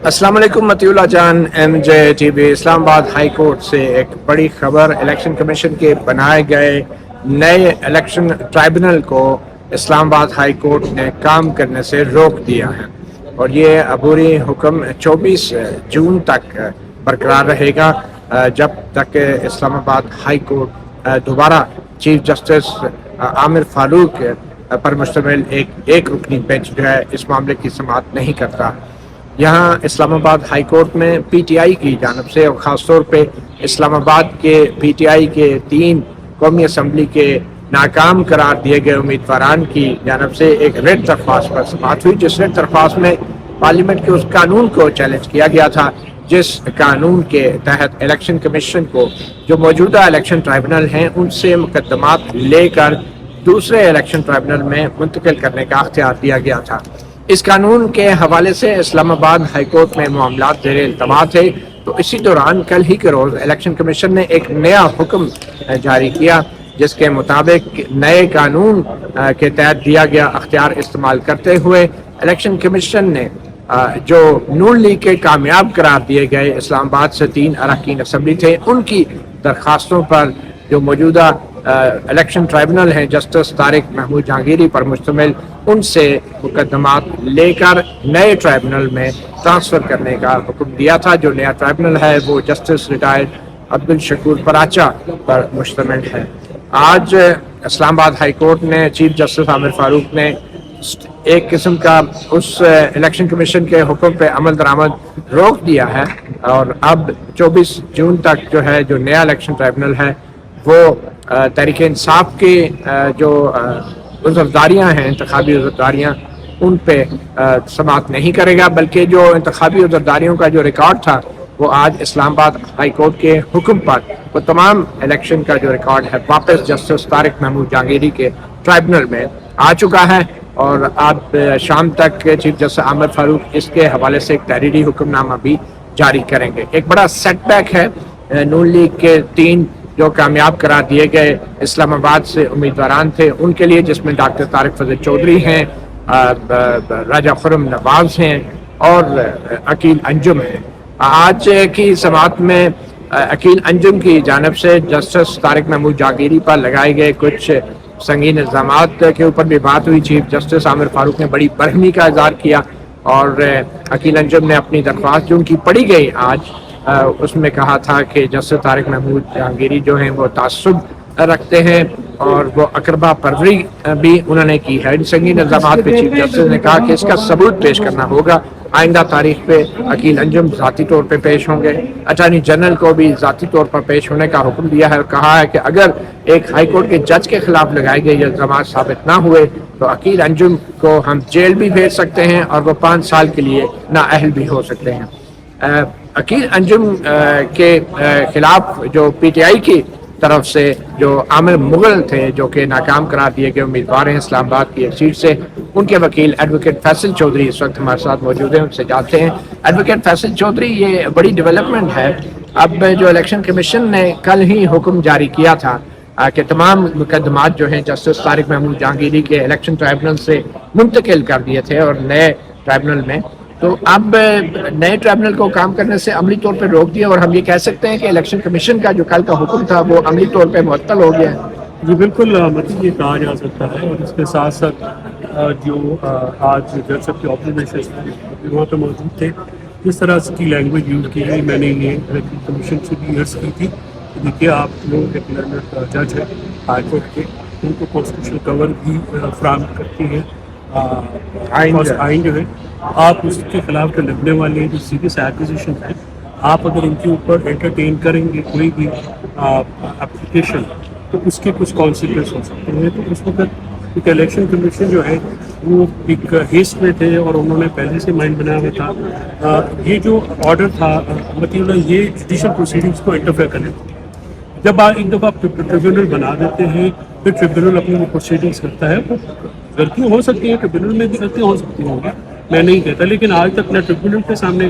السلام علیکم متی اللہ جان، ایم جے ٹی وی اسلام آباد ہائی کورٹ سے ایک بڑی خبر۔ الیکشن کمیشن کے بنائے گئے نئے الیکشن ٹرائبونل کو اسلام آباد ہائی کورٹ نے کام کرنے سے روک دیا ہے، اور یہ عبوری حکم 24 جون تک برقرار رہے گا، جب تک اسلام آباد ہائی کورٹ دوبارہ چیف جسٹس عامر فاروق پر مشتمل ایک رکنی بینچ جو ہے اس معاملے کی سماعت نہیں کرتا۔ یہاں اسلام آباد ہائی کورٹ میں پی ٹی آئی کی جانب سے، اور خاص طور پہ اسلام آباد کے پی ٹی آئی کے 3 قومی اسمبلی کے ناکام قرار دیے گئے امیدواران کی جانب سے ایک ریٹ درخواست پر سماعت ہوئی، جس ریٹ درخواست میں پارلیمنٹ کے اس قانون کو چیلنج کیا گیا تھا جس قانون کے تحت الیکشن کمیشن کو جو موجودہ الیکشن ٹرائبونل ہیں ان سے مقدمات لے کر دوسرے الیکشن ٹرائبونل میں منتقل کرنے کا اختیار دیا گیا تھا۔ اس قانون کے حوالے سے اسلام آباد ہائی کورٹ میں معاملات زیر التوا تھے، تو اسی دوران کل ہی کے روز الیکشن کمیشن نے ایک نیا حکم جاری کیا، جس کے مطابق نئے قانون کے تحت دیا گیا اختیار استعمال کرتے ہوئے الیکشن کمیشن نے جو نون لیگ کے کامیاب قرار دیے گئے اسلام آباد سے 3 اراکین اسمبلی تھے، ان کی درخواستوں پر جو موجودہ الیکشن ٹرائبونل ہیں جسٹس طارق محمود جہانگیری پر مشتمل، ان سے مقدمات لے کر نئے ٹرائبونل میں ٹرانسفر کرنے کا حکم دیا تھا۔ جو نیا ٹرائبونل ہے وہ جسٹس ریٹائرڈ عبدالشکور پراچا پر مشتمل ہے۔ آج اسلام آباد ہائی کورٹ نے چیف جسٹس عامر فاروق نے ایک قسم کا اس الیکشن کمیشن کے حکم پہ عمل درآمد روک دیا ہے، اور اب 24 جون تک جو ہے جو نیا الیکشن ٹرائبونل ہے وہ تحریک انصاف کے جو عذرداریاں ہیں، انتخابی عذرداریاں، ان پہ سماعت نہیں کرے گا، بلکہ جو انتخابی عذرداریوں کا جو ریکارڈ تھا وہ آج اسلام آباد ہائی کورٹ کے حکم پر وہ تمام الیکشن کا جو ریکارڈ ہے واپس جسٹس طارق محمود جہانگیری کے ٹرائبونل میں آ چکا ہے، اور اب شام تک چیف جسٹس عامر فاروق اس کے حوالے سے ایک تحریری حکم نامہ بھی جاری کریں گے۔ ایک بڑا سیٹ بیک ہے نون لیگ کے 3 جو کامیاب قرار دیے گئے اسلام آباد سے امیدواران تھے ان کے لیے، جس میں ڈاکٹر طارق فضل چودھری ہیں، راجہ خرم نواز ہیں اور عقیل انجم ہیں۔ آج کی سماعت میں عقیل انجم کی جانب سے جسٹس طارق محمود جہانگیری پر لگائے گئے کچھ سنگین الزامات کے اوپر بھی بات ہوئی۔ چیف جسٹس عامر فاروق نے بڑی برہمی کا اظہار کیا، اور عقیل انجم نے اپنی درخواست جو ان کی پڑھی گئی آج، اس میں کہا تھا کہ جسٹس طارق محمود جہانگیری جو ہیں وہ تعصب رکھتے ہیں، اور وہ اقربا پروری بھی انہوں نے کی ہے۔ ان سنگین الزامات پہ چیف جسٹس نے کہا کہ اس کا ثبوت پیش کرنا ہوگا۔ آئندہ تاریخ پہ عقیل انجم ذاتی طور پہ پیش ہوں گے۔ اٹارنی جنرل کو بھی ذاتی طور پر پیش ہونے کا حکم دیا ہے، اور کہا ہے کہ اگر ایک ہائی کورٹ کے جج کے خلاف لگائے گئے یہ الزامات ثابت نہ ہوئے تو عقیل انجم کو ہم جیل بھی بھیج سکتے ہیں، اور وہ 5 سال کے لیے نااہل بھی ہو سکتے ہیں۔ عقیل انجم کے خلاف جو پی ٹی آئی کی طرف سے جو عامر مغل تھے، جو کہ ناکام قرار دیے گئے امیدوار ہیں اسلام آباد کی ایک سیٹ سے، ان کے وکیل ایڈوکیٹ فیصل چودھری اس وقت ہمارے ساتھ موجود ہیں، ان سے جانتے ہیں۔ ایڈوکیٹ فیصل چودھری، یہ بڑی ڈیولپمنٹ ہے، اب جو الیکشن کمیشن نے کل ہی حکم جاری کیا تھا کہ تمام مقدمات جو ہیں جسٹس طارق محمود جہانگیری کے الیکشن ٹرائبونل سے منتقل کر دیے تھے اور نئے ٹرائبونل میں، تو اب نئے ٹرائبونل کو کام کرنے سے عملی طور پہ روک دیا، اور ہم یہ کہہ سکتے ہیں کہ الیکشن کمیشن کا جو کل کا حکم تھا وہ عملی طور پہ معطل ہو گیا ہے۔ جی بالکل مطلب یہ کہا جا سکتا ہے، اور اس کے ساتھ ساتھ جو آج جج صاحب کے آبزرویشن وہاں پہ موجود تھے، جس طرح اس کی لینگویج یوز کی گئی، میں نے یہ الیکشن کمیشن سے بھی عرض کی تھی کہ دیکھیے آپ لوگ ایک لرنڈ جج ہے ہائی کورٹ کے، ان کو کانسٹیٹیوشنل کور بھی فراہم کرتی ہیں آئین جو ہے، آپ اس کے خلاف جو لگنے والے جو سیریس ایکوزیشن ہیں، آپ اگر ان کے اوپر انٹرٹین کریں گے کوئی بھی اپلیکیشن تو اس کے کچھ کانسیکوینس ہو سکتے ہیں۔ تو اس وقت ایک الیکشن کمیشن جو ہے وہ ایک ہیسٹ میں تھے، اور انہوں نے پہلے سے مائنڈ بنایا ہوا تھا یہ جو آرڈر تھا مطلب یہ جوڈیشل پروسیڈنگس کو انٹرفیئر کرنے کو۔ جب آپ ایک دفعہ ٹریبیونل بنا دیتے ہیں پھر ٹریبیونل اپنی پروسیڈنگس کرتا ہے، وہ غلطیاں ہو سکتی ہیں، ٹریبیونل میں بھی غلطیاں ہو سکتی ہوں گی، میں نہیں کہتا، لیکن آج تک نہ ٹریبیونل کے سامنے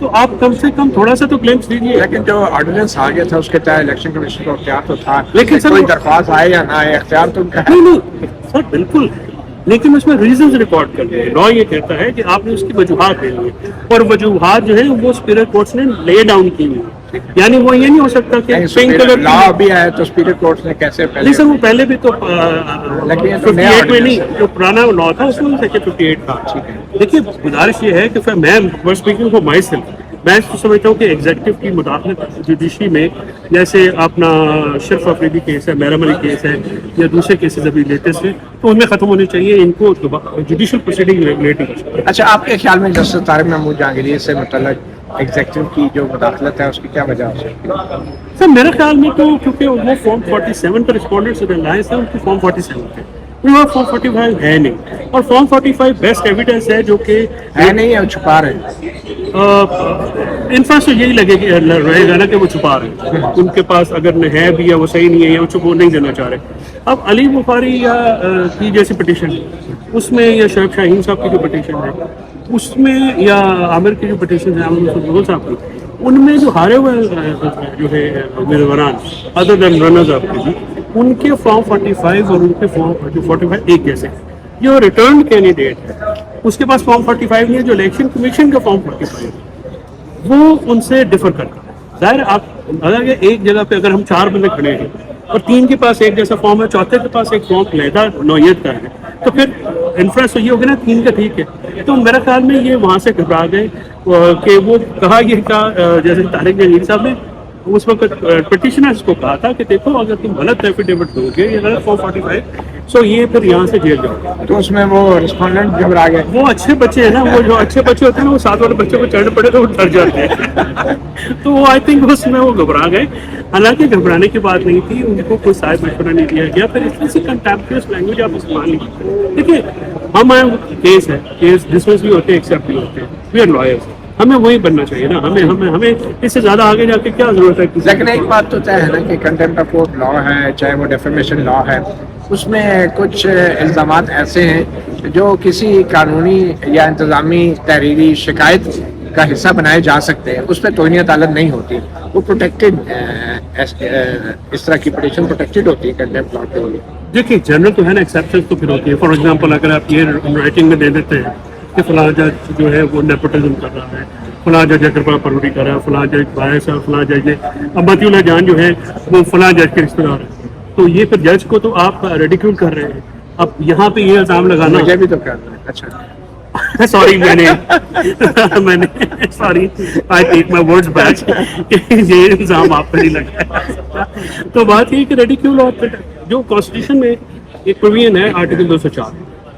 تو آپ کم سے کم تھوڑا سا تو گلمپس دیجیے. لیکن جو آرڈیننس آ گیا تھا اس کے تحت الیکشن کمیشن کو اختیار تو تھا, لیکن سر کوئی درخواست آئے یا نہ آئے اختیار تو ہے. نہیں سر بالکل, لیکن اس میں ریزنز ریکارڈ کر دیں. لا یہ کہتا ہے کہ آپ نے اس کی وجوہات دے لی اور وجوہات جو ہے وہ سپیریئر کورٹس نے لے ڈاؤن کی ہوئی. یعنی وہ یہ نہیں ہو سکتا کہ پنک کلر لا بھی ہے تو سپیریئر کورٹ نے کیسے نہیں سر وہ پہلے بھی تو لیکن 58 میں نہیں, جو پرانا لا تھا اس میں سیکشن 58 تھا. دیکھیے گزارش یہ ہے کہ میں اسپیکنگ فار مائی سیلف, میں اس کو سمجھتا ہوں کہ ایگزیکٹو کی مداخلت جوڈیشری میں, جیسے اپنا شرف افریدی کیس ہے, میرم علی کیس ہے, یا دوسرے کیسز ابھی لیٹسٹ ہیں, تو ان میں ختم ہونے چاہیے. ان کو جوڈیشل پروسیڈنگ ریگولیٹ نہیں کر سکتے. اچھا, آپ کے خیال میں جسٹس طارق محمود جہانگیری سے متعلق ایگزیکٹو کی جو مداخلت ہے اس کی کیا وجہ ہو سکتی ہے؟ سر میرے خیال میں تو کیونکہ وہ فارم 47 پر رسپونڈنٹس ریلائنس ہے, ان کی فارم 47 پہ فارم 45 ہے نہیں, اور فارم 45 بیسٹ ایویڈنس ہے جو کہ ہے نہیں ہے, چھپا رہے ہیں. انفرنس تو یہی لگے گا رہے گا نا کہ وہ چھپا رہے ہیں. ان کے پاس اگر ہے بھی ہے وہ صحیح نہیں ہے یا وہ نہیں دینا چاہ رہے. اب علی بخاری یا کی جیسی پٹیشن اس میں, یا شعیب شاہین صاحب کی جو پٹیشن ہے اس میں, یا عامر کی جو پٹیشن ہے عامر صاحب کی, ان میں جو ہارے ہوئے جو ہے میزبان ادر دین رنرز اپ کے, ان کے فارم 45 اور ان کے فارم جو 45 ایک جیسے. جو ریٹرن کینڈیڈیٹ ہے اس کے پاس فارم 45 نہیں ہے, جو الیکشن کمیشن کا فارم 45 وہ ان سے ڈفر کرتا ہے. ظاہر آپ اگر ایک جگہ پہ اگر ہم 4 بندے کھڑے ہیں اور 3 کے پاس ایک جیسا فارم ہے, چوتھے کے پاس ایک فارم علیحدہ نوعیت کا ہے, تو پھر انفرنس تو یہ ہوگا نا 3 کا ٹھیک ہے. تو میرے خیال میں یہ وہاں سے گھبرا گئے کہ وہ کہا یہ کا جیسے طارق جہانگیر صاحب نے اس وقت پٹیشنرز کو کہا تھا کہ دیکھو اگر تم غلط ایفیڈیوٹ دو گے یا غلط فارم 45 سو یہ پھر یہاں سے جیل جاؤ. تو اس میں وہ رسپونڈنٹ گھبرا گئے. وہ اچھے بچے ہیں نا, وہ جو اچھے بچے ہوتے ہیں نا وہ ساتھ والے بچوں کو چڑھ پڑے تو وہ ڈر جاتے ہیں. تو وہ آئی تھنک اس میں وہ گھبرا گئے. حالانکہ گھبرانے کی بات نہیں تھی, ان کو کوئی صاحب مشورہ نہیں دیا گیا. پھر اس طرح سے کنٹمپٹریس لینگویج آپ استعمال نہیں کرتے. دیکھیے ہمارا کیس ہے, کیس ڈسمس بھی ہوتے ہیں, ایکسیپٹ بھی ہوتے ہیں, وی آر لائرس, ہمیں وہی بننا چاہیے نا. ہمیں اس سے زیادہ آگے جا کے کیا ضرورت ہے. لیکن ایک بات تو طے ہے نا کہ کنٹمپٹ آف کورٹ لا ہے, چاہے وہ ڈیفیمیشن لا ہے, اس میں کچھ الزامات ایسے ہیں جو کسی قانونی یا انتظامی تحریری شکایت کا حصہ بنائے جا سکتے ہیں. اس پہ توہین عدالت نہیں ہوتی, وہ پروٹیکٹڈ, اس طرح کی پٹیشن پروٹیکٹڈ ہوتی ہے کنٹمپٹ لا کے لیے. دیکھیے جنرل تو ہے نا, ایکسیپشن تو پھر ہوتی ہے. فار ایگزامپل اگر آپ یہ رائٹنگ میں دے دیتے ہیں کہ فلاں جج جو ہے وہ نیپوٹزم کر رہا ہے, فلاں جج اگر پروری کر رہا ہے, فلاں جج باعث ہے, فلاں جج نے, اب متی اللہ جان جو ہے وہ فلاں جج کے رشتے دار ہے, تو یہ پھر جج کو تو آپ ریڈیکیول کر رہے ہیں. اب یہاں پہ یہ الزام لگانا, مجھے بھی تو کرنا ہے. اچھا سوری میں نے sorry I take my words back, یہ الزام آپ پہ نہیں لگا. تو بات یہ کہ ریڈیکیول, اور جو کانسٹیٹیوشن میں ایک پروویژن ہے آرٹیکل 204,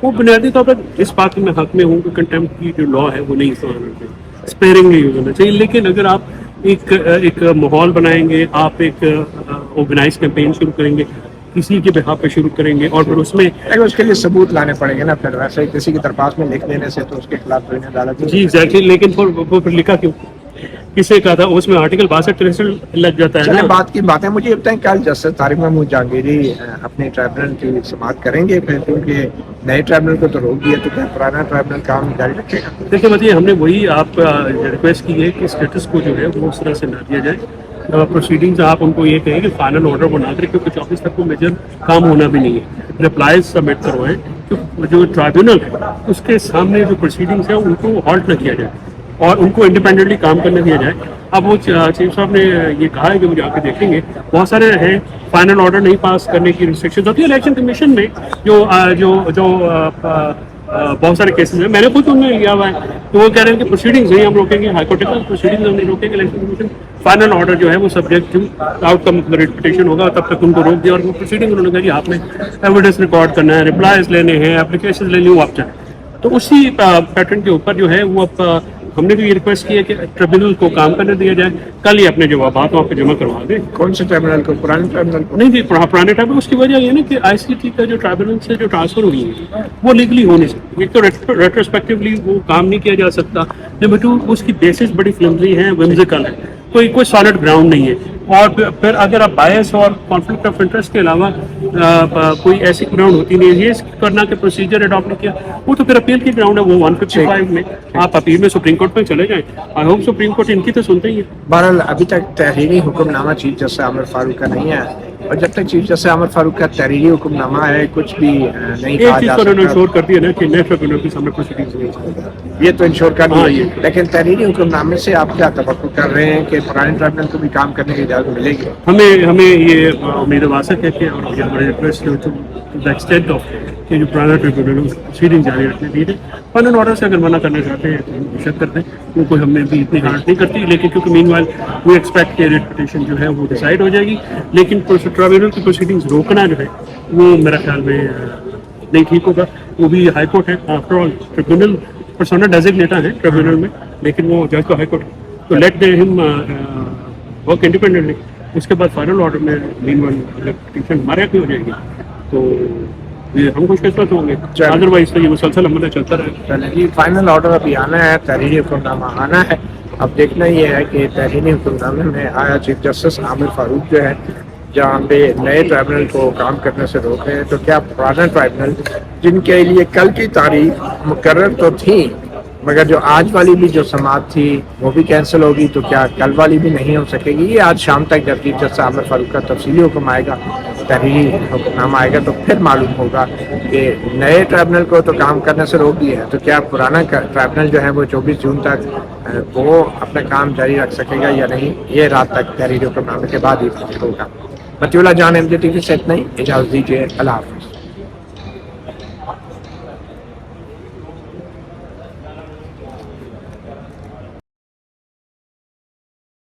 وہ بنیادی طور پر اس بات میں حق میں ہوں کہ کنٹمپٹ کی جو لا ہے وہ نہیں استعمال کرتے, اسپیئرنگلی یوز ہونا چاہیے. لیکن اگر آپ ایک ماحول بنائیں گے, آپ ایک آرگنائز کیمپین شروع کریں گے, کسی کے بہاف پہ شروع کریں گے, اور پھر اس میں اس کے لیے ثبوت لانے پڑیں گے نا. پھر ویسے ہی کسی کی درخواست میں لکھ دینے سے تو اس کے خلاف توہین عدالت. جی ایگزیکٹلی, لیکن وہ پھر لکھا کیوں, کسے کہا تھا, اس میں آرٹیکل 62 لگ جاتا ہے نا. بات کی باتیں مجھے بتائیں, کل جسٹس طارق محمود جہانگیری اپنے ٹرائبونل کی سماعت کریں گے پھر, کیونکہ نئے ٹرائبونل کو تو روک دیا, تو کیا پرانا ٹرائبونل کام جاری رکھے گا؟ دیکھیے مطلب ہم نے وہی آپ ریکویسٹ کی ہے کہ اسٹیٹس کو جو ہے وہ اس طرح سے نہ دیا جائے. پروسیڈنگز آپ ان کو یہ کہیں کہ فائنل آرڈر بنا کر, کیونکہ 24 تک کو میجر کام ہونا بھی نہیں ہے, رپلائز سبمٹ کروائیں. جو ٹرائبونل ہے اس کے سامنے جو پروسیڈنگز ہیں ان کو ہالٹ نہ کیا جائے اور ان کو انڈیپینڈنٹلی کام کرنے دیا جائے. اب وہ چیف صاحب نے یہ کہا ہے کہ وہ جا کے دیکھیں گے. بہت سارے ہیں فائنل آرڈر نہیں پاس کرنے کی ریسٹرکشن ہوتی ہے الیکشن کمیشن میں, جو بہت سارے کیسز ہیں. میں نے خود انہیں لیا ہوا ہے, تو وہ کہہ رہے ہیں کہ پروسیڈنگز نہیں ہم روکیں گے, ہائی کورٹ کا پروسیڈنگز ہم نہیں روکیں گے. الیکشن کمیشن فائنل آرڈر جو ہے وہ subject to outcome petition ہوگا, تب تک ان کو روک دیا. اور وہ پروسیڈنگ انہوں نے کہا کہ آپ نے ایویڈنس ریکارڈ کرنا ہے, ریپلائز لینے ہیں, اپلیکیشن لینی ہوں, آپ چاہیں. تو اسی پیٹرن کے اوپر جو ہے وہ اب ہم نے بھی یہ ریکویسٹ کی ہے کہ ٹریبونل کو کام کرنے دیا جائے. کل ہی اپنے جوابات وہاں پہ جمع کروا دیں. کون سے ٹرائبونل کو؟ پرانے ٹرائبونل کو؟ نہیں جی, پرانے ٹرائبونل. اس کی وجہ یہ نا کہ آئی سی ٹی کا جو ٹرائبونل سے جو ٹرانسفر ہوئی ہے وہ لیگلی ہو نہیں سکتی. ایک تو ریٹروسپیکٹولی وہ کام نہیں کیا جا سکتا, نمبر 2 اس کی بیسس بڑی فلمزی ہیں, ومزیکل ہے, کوئی سالڈ گراؤنڈ نہیں ہے. اور پھر اگر آپ بایس اور کانفلکٹ آف انٹرسٹ کے علاوہ کوئی ایسی گراؤنڈ ہوتی نہیں ہے یہ کرنا کہ پروسیجر اڈاپٹ نہیں کیا، وہ تو پھر اپیل کی گراؤنڈ ہے، وہ 155 میں آپ اپیل میں سپریم کورٹ میں چلے جائیں. آئی ہوپ سپریم کورٹ ان کی تو سنتے ہی ہے. بہرحال ابھی تک تحریری حکم نامہ چیف جسٹس عامر فاروق کا نہیں ہے، اور جب تک چیف جسٹس عامر فاروق کا تحریری حکم نامہ ہے کچھ بھی نہیں ایک کہا چیز جا تو انہوں نے سکتا. انشور کر دیا نا کہ نئے ٹریبیونل کے سامنے پروسیڈنگز نہیں چلے. یہ تو انشور کر ہاں، دیا، یہ لیکن تحریری حکم نامے سے آپ کیا توقع کر رہے ہیں کہ پرانے ٹرائبونل کو بھی کام کرنے کی اجازت ملے گی؟ ہمیں یہ امید واسط ہے کہ اور یہ ہمارے request to the extent of کہ جو پرانا ٹریبونل پروسیڈنگ جاری رکھنے دیے فائنل آرڈر سے اگر منع کرنا چاہتے ہیں تو بے شک کر دیں، کوئی ہم نے بھی اتنی ہارڈ نہیں کرتی، لیکن کیونکہ مین وائل وی ایکسپیکٹ کہ ریٹ پٹیشن جو ہے وہ ڈیسائڈ ہو جائے گی. لیکن ٹریبونل کی پروسیڈنگز روکنا جو ہے وہ میرا خیال میں نہیں ٹھیک ہوگا. وہ بھی ہائی کورٹ ہے، آفٹر آل ٹریبونل پرسونا ڈیزگنیٹر ہے ٹریبونل میں، لیکن وہ جج تو ہائی کورٹ ہے، تو لیٹ دے ہم ورک انڈیپینڈنٹلی. اس کے بعد فائنل آرڈر میں مین ون پٹیشن ہمارے حق میں ہو جائے گی تو یہ ہم خوش قسمت ہوں گے. ادروائز تو یہ مسلسل عمل چلتا رہے. چلیں جی، فائنل آرڈر ابھی آنا ہے، تحریری حکم نامہ آنا ہے. اب دیکھنا یہ ہے کہ تحریری حکم نامے میں آیا چیف جسٹس عامر فاروق جو ہے جہاں پہ نئے ٹرائبونل کو کام کرنے سے روک رہے ہیں، تو کیا پرانا ٹرائبونل جن کے لیے کل کی تاریخ مقرر تو تھی مگر جو آج والی بھی جو سماعت تھی وہ بھی کینسل ہوگی، تو کیا کل والی بھی نہیں ہو سکے گی؟ یہ آج شام تک جب چیف جسٹس عامر فاروق کا تفصیلی حکم آئے گا، تحریری حکم نامہ آئے گا، تو پھر معلوم ہوگا کہ نئے ٹرائبونل کو تو کام کرنے سے روک دیا ہے، تو کیا پرانا ٹرائبونل جو ہے وہ 24 جون تک وہ اپنا کام جاری رکھ سکے گا یا نہیں، یہ رات تک تحریری حکم نامے کے بعد ہی ہوگا. مطیع اللہ جان MJTV سے اتنا ہی، اجازت دیجیے، اللہ حافظ.